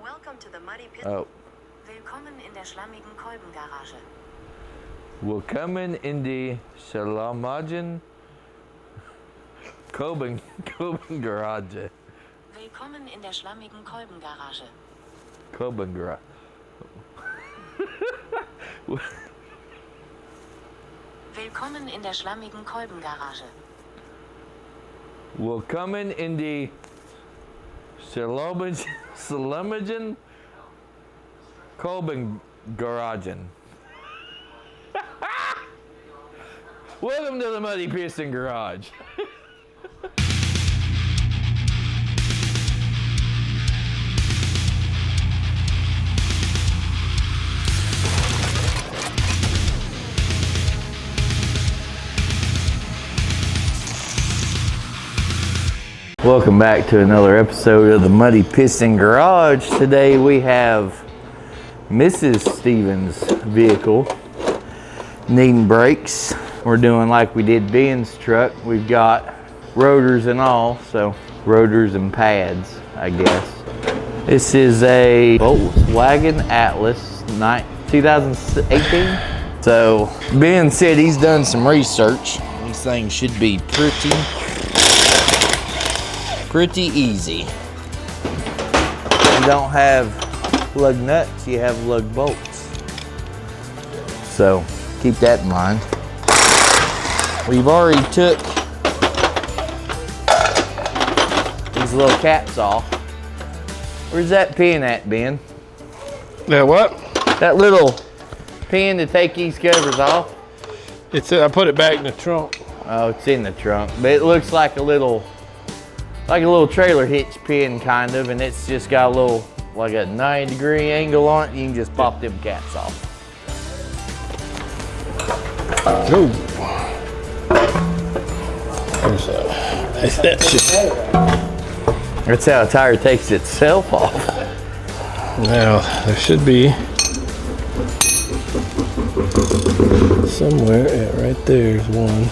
Welcome to the muddy Piston. Oh. Willkommen in der schlammigen Kolbengarage. Willkommen in die Schlamagen Kolbengarage. Willkommen in der schlammigen Kolbengarage. Kolbengarage. Willkommen in der schlammigen Kolbengarage. Willkommen in die Schlamagen Kolbengaragen. Welcome to the Muddy Piston Garage. Welcome back to another episode of the Muddy Piston Garage. Today we have Mrs. Stevens' vehicle needing brakes. We're doing like we did Ben's truck. We've got rotors and all, so rotors and pads, I guess. This is a Volkswagen Atlas 2018. So Ben said he's done some research. These things should be pretty easy. You don't have lug nuts, you have lug bolts. So keep that in mind. We've already took these little caps off. Where's that pin at, Ben? Yeah, what? That little pin to take these covers off? I put it back in the trunk. Oh, it's in the trunk, but it looks like a little trailer hitch pin kind of, and it's just got a little, like a 90-degree angle on it. You can just pop them caps off. Ooh. That's how a tire takes itself off. Now, there should be somewhere, yeah, right there's one.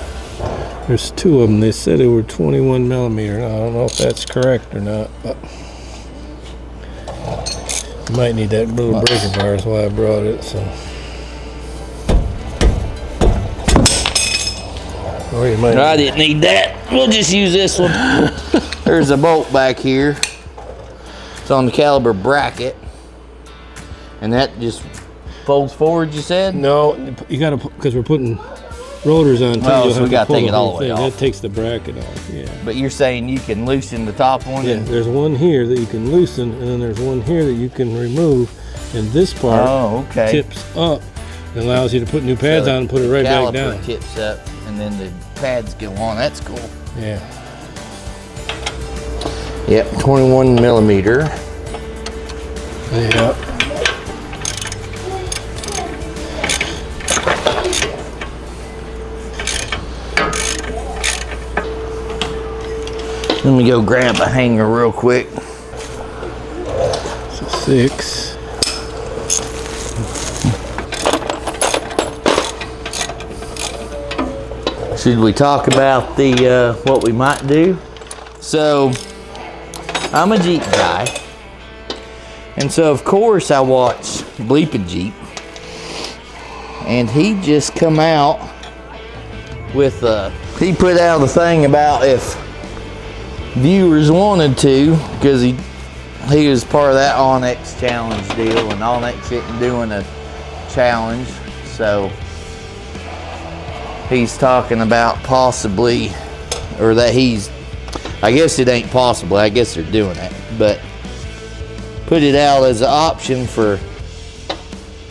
There's two of them. They said they were 21 millimeter. Now, I don't know if that's correct or not, but you might need that little breaker bar. That's why I brought it. So, or you might. I didn't need that. We'll just use this one. There's a bolt back here. It's on the caliber bracket, and that just folds forward. You said? No, you got to, because we're putting rotors on. Oh, so we got to take it all the way off. That takes the bracket off, yeah. But you're saying you can loosen the top one? Yeah, there's one here that you can loosen, and then there's one here that you can remove, and this part tips up and allows you to put new pads on and put it right back down. The caliper tips up, and then the pads go on. That's cool. Yeah. Yep, 21 millimeter. Yeah. Let me go grab a hanger real quick. So 6. Should we talk about the what we might do? So, I'm a Jeep guy, and so of course I watch Bleepin' Jeep, and he just come out with he put out a thing about if viewers wanted to, because he was part of that Onyx challenge deal, and Onyx isn't doing a challenge, so he's talking about possibly, or that I guess it ain't possible, I guess they're doing it, but put it out as an option for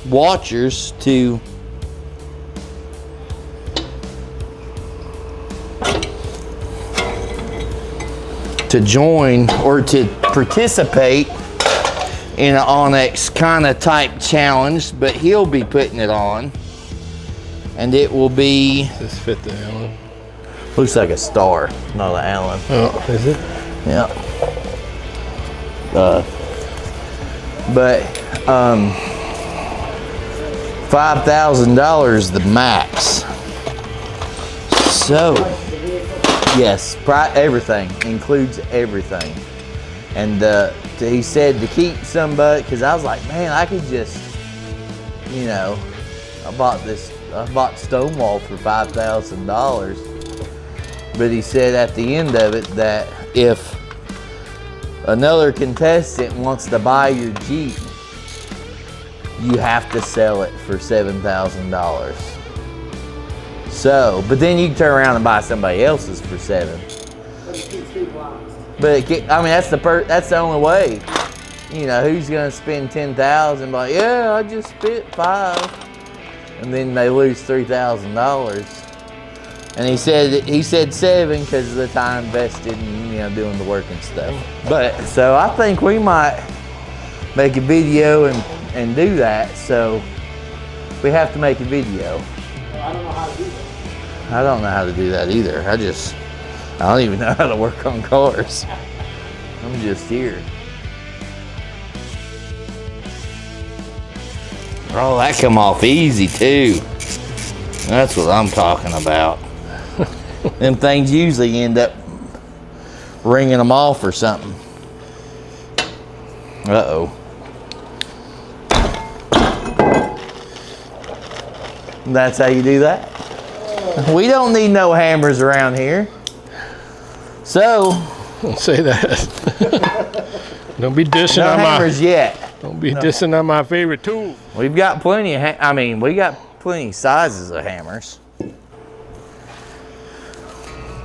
watchers to join or to participate in an Onyx kind of type challenge, but he'll be putting it on, and it will be. Does this fit the Allen? Looks like a star, not an Allen. Oh, is it? Yeah. But $5,000 the max. So yes, everything includes everything. And he said to keep somebody, because I was like, man, I could just, you know, I bought Stonewall for $5,000. But he said at the end of it that if another contestant wants to buy your Jeep, you have to sell it for $7,000. So, but then you can turn around and buy somebody else's for $7,000. But it keeps people honest. But I mean, that's the only way. You know, who's gonna spend $10,000? Like, yeah, I just spent $5,000, and then they lose $3,000. And he said $7,000 because of the time invested in, you know, doing the work and stuff. But so I think we might make a video and do that. So we have to make a video. Well, I don't know how to do that. I don't know how to do that either. I don't even know how to work on cars. I'm just here. Oh, that come off easy too. That's what I'm talking about. Them things usually end up ringing them off or something. Uh-oh. That's how you do that? We don't need no hammers around here. So. Don't say that. Don't be dissing no on hammers yet. Don't be dissing on my favorite tool. We've got plenty of, we got plenty of sizes of hammers.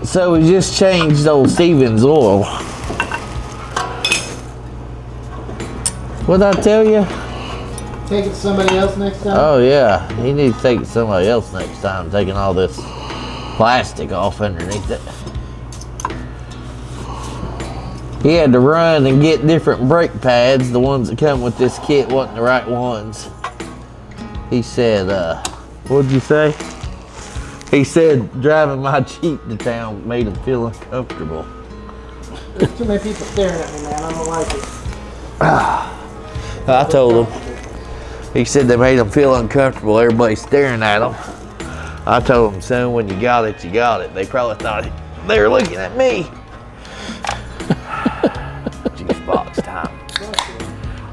So we just changed old Steven's oil. What'd I tell you? Take it to somebody else next time? Oh yeah, you need to take it to somebody else next time, taking all this plastic off underneath it. He had to run and get different brake pads. The ones that come with this kit wasn't the right ones. He said, what'd you say? He said driving my Jeep to town made him feel uncomfortable. There's too many people staring at me, man. I don't like it. I told him. He said they made him feel uncomfortable. Everybody staring at him. I told him, son, when you got it, you got it. They probably thought they were looking at me. Juice box time.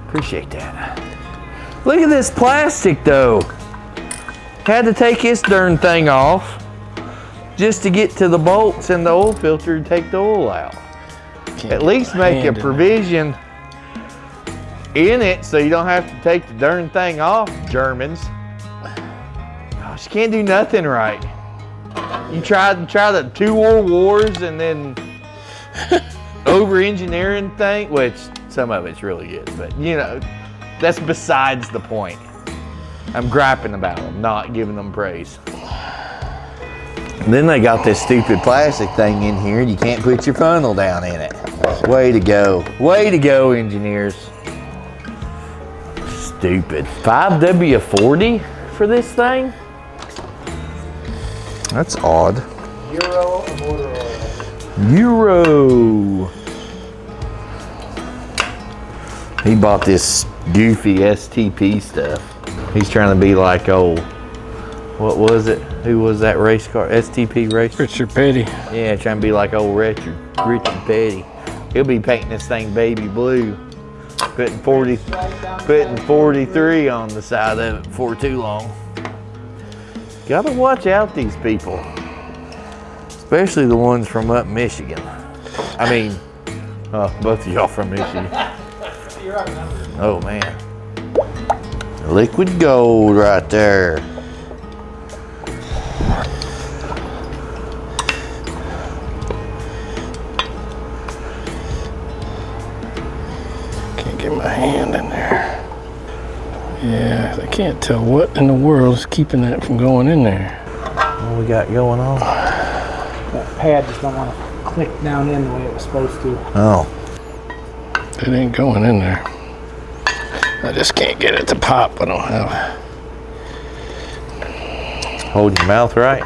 Appreciate that. Look at this plastic though. Had to take this darn thing off just to get to the bolts and the oil filter and take the oil out. At least make a provision in it so you don't have to take the darn thing off, Germans. Gosh, you can't do nothing right. You try the 2 world wars and then over-engineering thing, which some of it's really good, but you know, that's besides the point. I'm griping about them, not giving them praise. And then they got this stupid plastic thing in here and you can't put your funnel down in it. Way to go. Way to go, engineers. Stupid. 5W40 for this thing? That's odd. Euro motor oil. Euro. He bought this goofy STP stuff. He's trying to be like old, what was it? Who was that race car? STP race? Richard Petty. Yeah, trying to be like old Richard Petty. He'll be painting this thing baby blue, putting 43 on the side of it before too long. Gotta watch out these people, especially the ones from up Michigan. I mean, both of y'all from Michigan. Oh man. Liquid gold right there. Can't get my hand in there. Yeah, I can't tell what in the world is keeping that from going in there. What we got going on? That pad just don't want to click down in the way it was supposed to. Oh. It ain't going in there. I just can't get it to pop. I don't have. Hold your mouth right.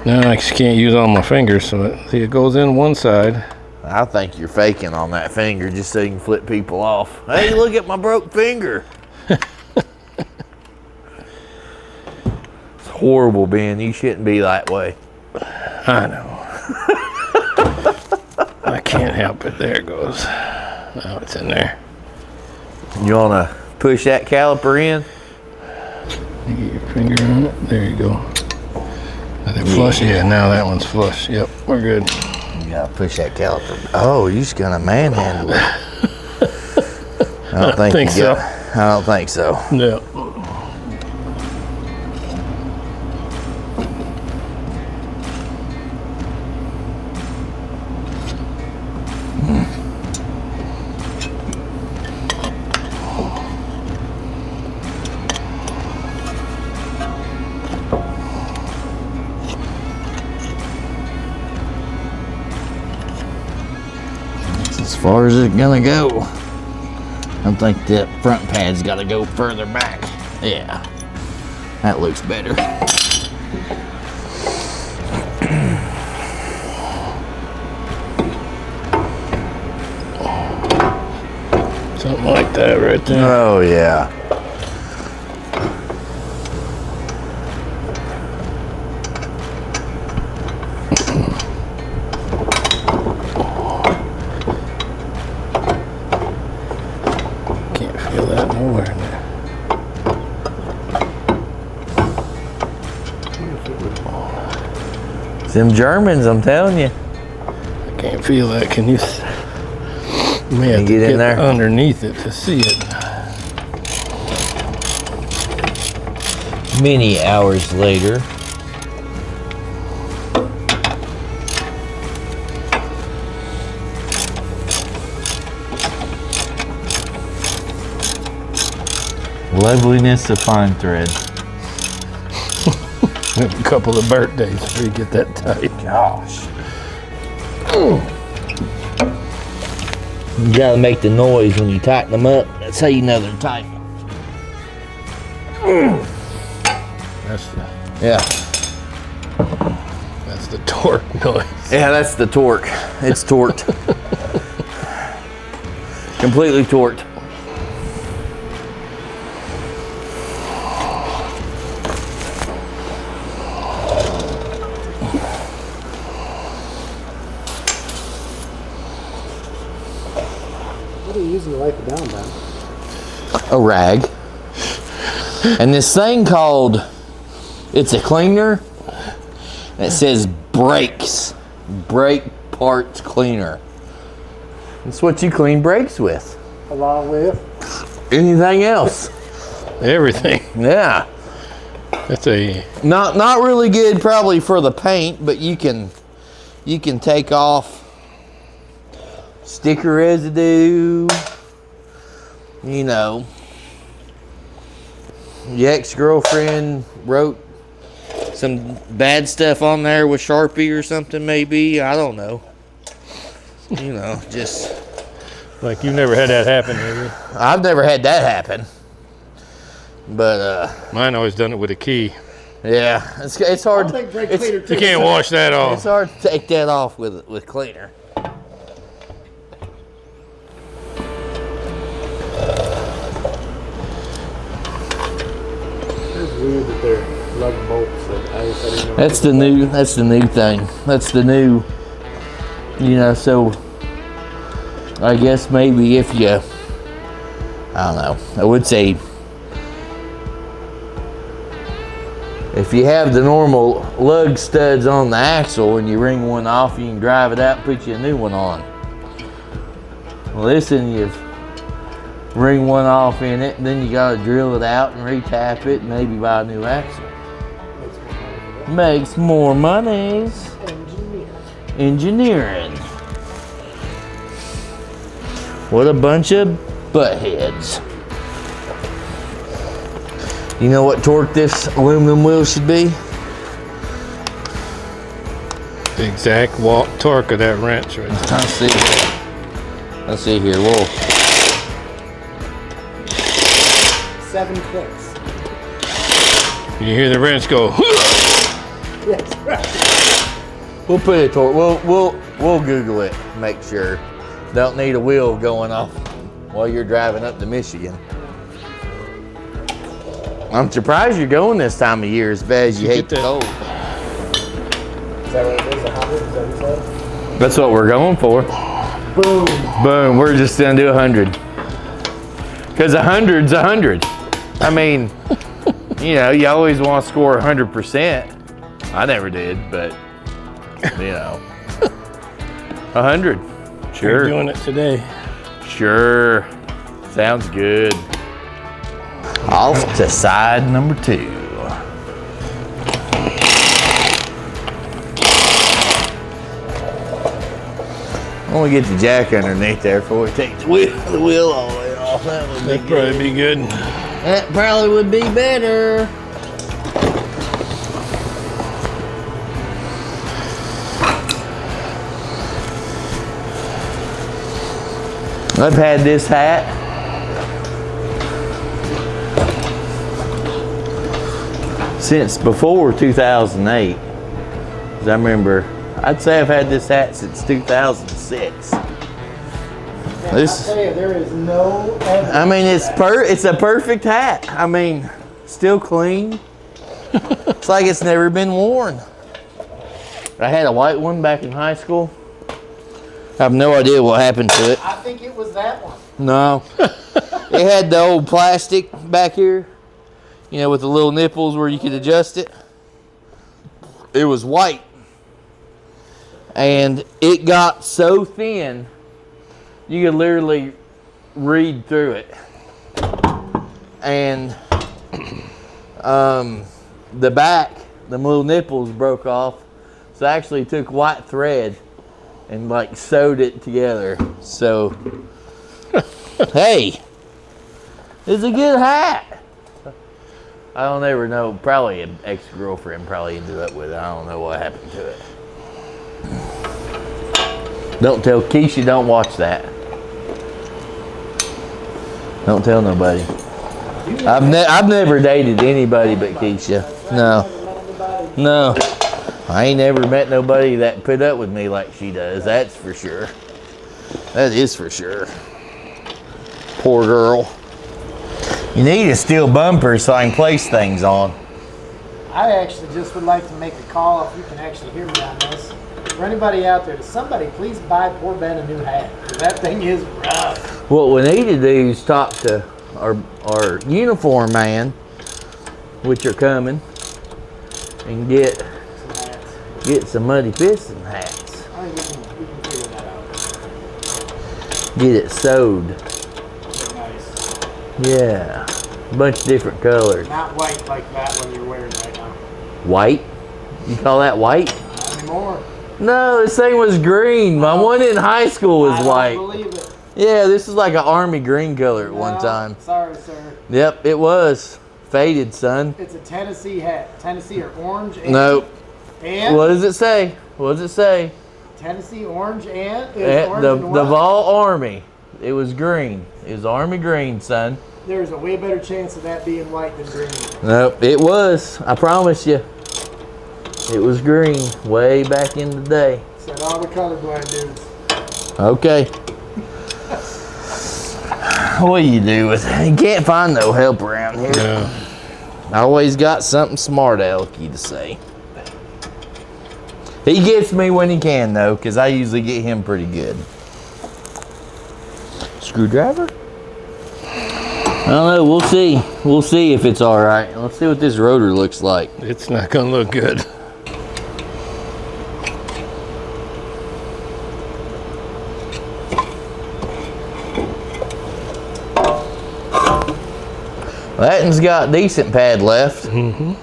No, I just can't use all my fingers. So it goes in one side. I think you're faking on that finger just so you can flip people off. Hey, look at my broke finger. It's horrible, Ben. You shouldn't be that way. I know. I can't help it. There it goes. Oh, it's in there. You want to push that caliper in? You get your finger on it. There you go. Are they flush? Yeah, now that one's flush. Yep, we're good. You gotta push that caliper. Oh, you're just gonna manhandle it. I don't think so. I don't think so. No. As far as it's gonna go. I think that front pad's gotta go further back. Yeah, that looks better. Something like that right there. Oh yeah. Nowhere in there. It's them Germans, I'm telling you. I can't feel that. Can you? You may have to get in there underneath it to see it. Many hours later. Loveliness of fine thread. A couple of birthdays before you get that tight. Gosh. You gotta make the noise when you tighten them up. That's how you know they're tight. That's the That's the torque noise. Yeah, that's the torque. It's torqued. Completely torqued. What are you using to wipe it down, Ben? A rag. And this thing called, it's a cleaner. It says brakes. Brake parts cleaner. That's what you clean brakes with. Along with? Anything else. Everything. Yeah. That's a Not really good probably for the paint, but you can take off sticker residue, you know. Your ex-girlfriend wrote some bad stuff on there with Sharpie or something maybe, I don't know. You know, just like you've never had that happen, have you? I've never had that happen. But mine always done it with a key. yeah, it's hard. You can't wash that off. It's hard to take that off with cleaner. It's weird that they're lug bolts. That's the new thing. That's the new, you know, so I guess maybe if you, I don't know, I would say if you have the normal lug studs on the axle and you ring one off, you can drive it out and put you a new one on. Well, listen, you ring one off in it, and then you gotta drill it out and retap it and maybe buy a new axle. Makes more monies. Engineering. What a bunch of buttheads. You know what torque this aluminum wheel should be? The exact torque of that wrench right there. Let's see here. Whoa. 7 clicks. You hear the wrench go. Yes, right. We'll put a torque. We'll Google it. Make sure. Don't need a wheel going off while you're driving up to Michigan. I'm surprised you're going this time of year as bad as you hate the cold. Is that what it is? 100? Is that what you said? That's what we're going for. Boom. Boom. We're just gonna do 100. Because 100's 100. I mean, you know, you always want to score 100%. I never did, but you know, 100. Sure. You're doing it today. Sure. Sounds good. Off to side number 2. I want to get the jack underneath there before we take the wheel all the way off. That'd probably be good. That probably would be better. I've had this hat since before 2008. 'Cause I remember, I'd say I've had this hat since 2006. This, I tell you, there is no evidence. I mean, it's a perfect hat. I mean, still clean. It's like it's never been worn. I had a white one back in high school. I have no idea what happened to it. I think it was that one. No. It had the old plastic back here, you know, with the little nipples where you could adjust it. It was white. And it got so thin, you could literally read through it. And the back, the little nipples broke off. So I actually took white thread and like sewed it together. So, hey, it's a good hat. I don't ever know. Probably an ex-girlfriend probably ended up with it. I don't know what happened to it. Don't tell Keisha, don't watch that. Don't tell nobody. I've never dated anybody but Keisha. No. I ain't never met nobody that put up with me like she does. That's for sure. That is for sure. Poor girl. You need a steel bumper so I can place things on. I actually just would like to make a call if you can actually hear me on this. For anybody out there, somebody please buy poor Ben a new hat. That thing is rough. What we need to do is talk to our uniform man, which are coming, and get some Muddy Piston hats. I think we can figure that out. Get it sewed. Nice. Yeah. A bunch of different colors. Not white like that one you're wearing right now. White? You call that white? Not anymore. No, this thing was green. My one in high school was I white. don't believe it. Yeah, this is like an army green color at one time. Sorry, sir. Yep, it was. Faded, son. It's a Tennessee hat. Tennessee or orange and... Nope. And? What does it say? What does it say? Tennessee orange and? It was orange and The what? Vol Army. It was green. It was army green, son. There's a way better chance of that being white than green. Nope, it was. I promise you. It was green way back in the day. Said all the colorblind dudes. Okay. What do you do with it? You can't find no help around here. Yeah. I always got something smart alecky to say. He gets me when he can, though, because I usually get him pretty good. Screwdriver? I don't know. We'll see. We'll see if it's all right. Let's see what this rotor looks like. It's not gonna look good. That one's got decent pad left. Mm-hmm.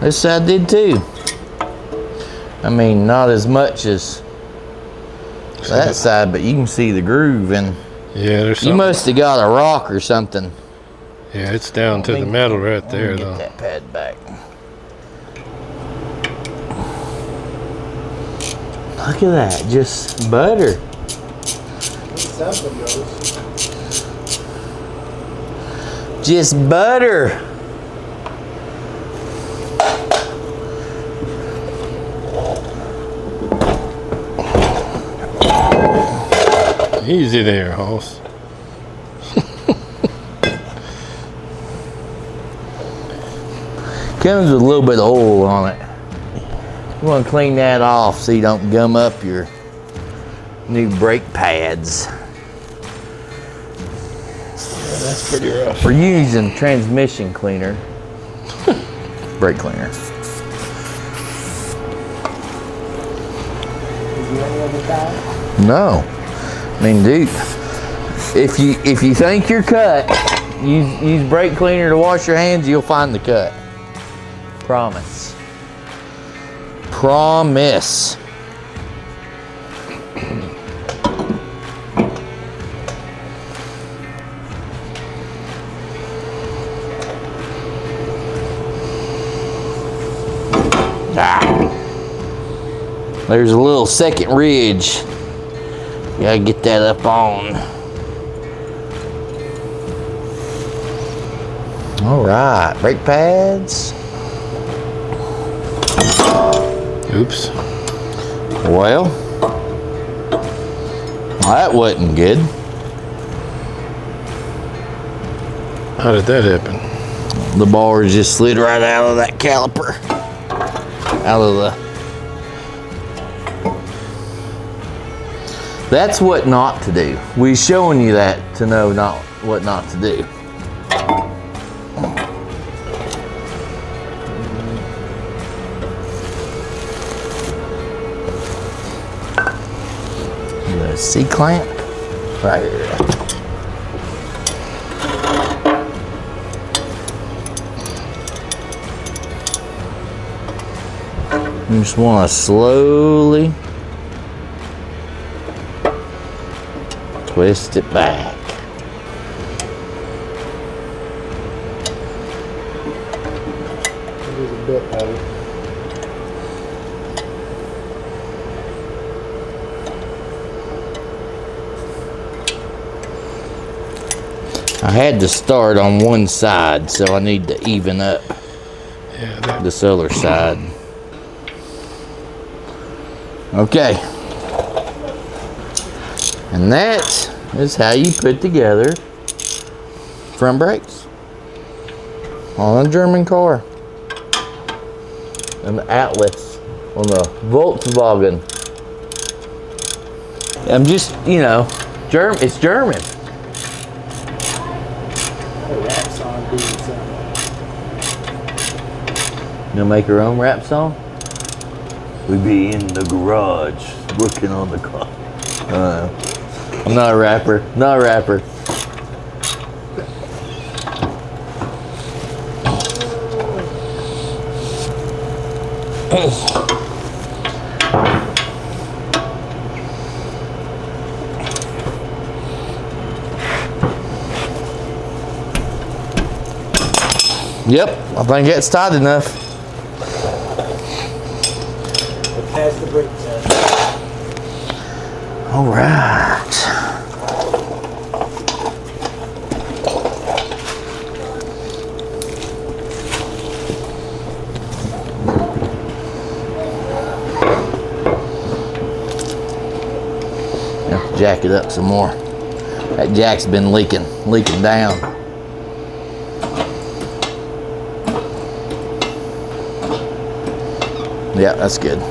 This side did too. I mean, not as much as that side, but you can see the groove, and Yeah, there's something. you must have got a rock or something. Yeah, it's down to the metal right there, Let me though. get that pad back. Look at that, just butter. Something goes. Just butter. Easy there, Hoss. Comes with a little bit of oil on it. You want to clean that off so you don't gum up your new brake pads. Yeah, that's pretty rough. We're using transmission cleaner, brake cleaner. No, I mean, dude, if you think you're cut, use brake cleaner to wash your hands. You'll find the cut. Promise. Promise. There's a little second ridge. You gotta get that up on. All right, brake pads. Oops. Well, that wasn't good. How did that happen? The bars just slid right out of that caliper. Out of the... That's what not to do. We're showing you that to know what not to do. The C-clamp right here. You just want to slowly twist it back. It is a bit heavy. I had to start on one side, so I need to even up this other side. Okay. And that is how you put together front brakes on a German car. An Atlas on the Volkswagen. I'm just, you know, it's German. You gonna make her own rap song? We be in the garage working on the car. I'm not a rapper. Not a rapper. Yep, I think it's tight enough. Pass the brake test. All right. Have to jack it up some more. That jack's been leaking down. Yeah, that's good.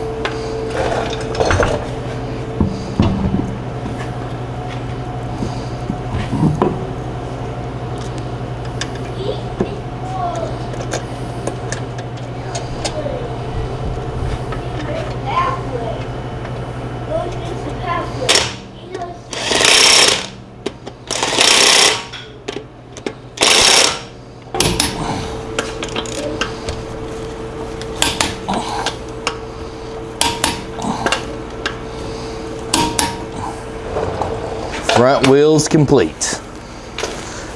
Front wheels complete.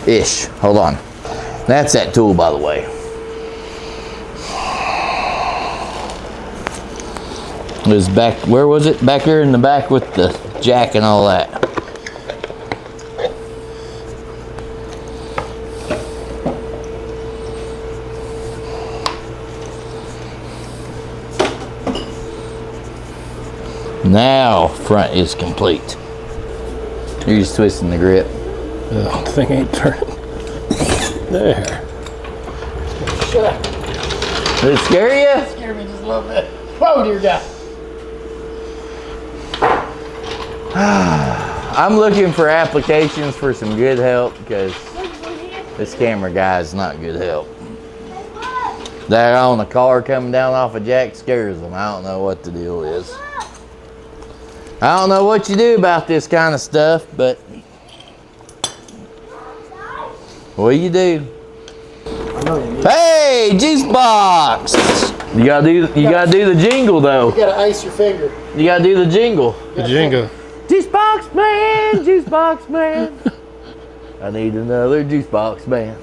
Ish. Hold on. That's that tool, by the way. It was back, where was it? Back here in the back with the jack and all that. Now, front is complete. You're just twisting the grip. Oh, the thing ain't turning. There. Shut up. Did it scare you? Scared me just a little bit. Whoa, dear God. I'm looking for applications for some good help because this camera guy is not good help. That on the car coming down off of Jack scares them. I don't know what the deal is. I don't know what you do about this kind of stuff, but what you do? Hey, juice box! You gotta do the jingle though. You gotta ice your finger. You gotta do the jingle. The jingle. Juice box man, juice box man. I need another juice box man.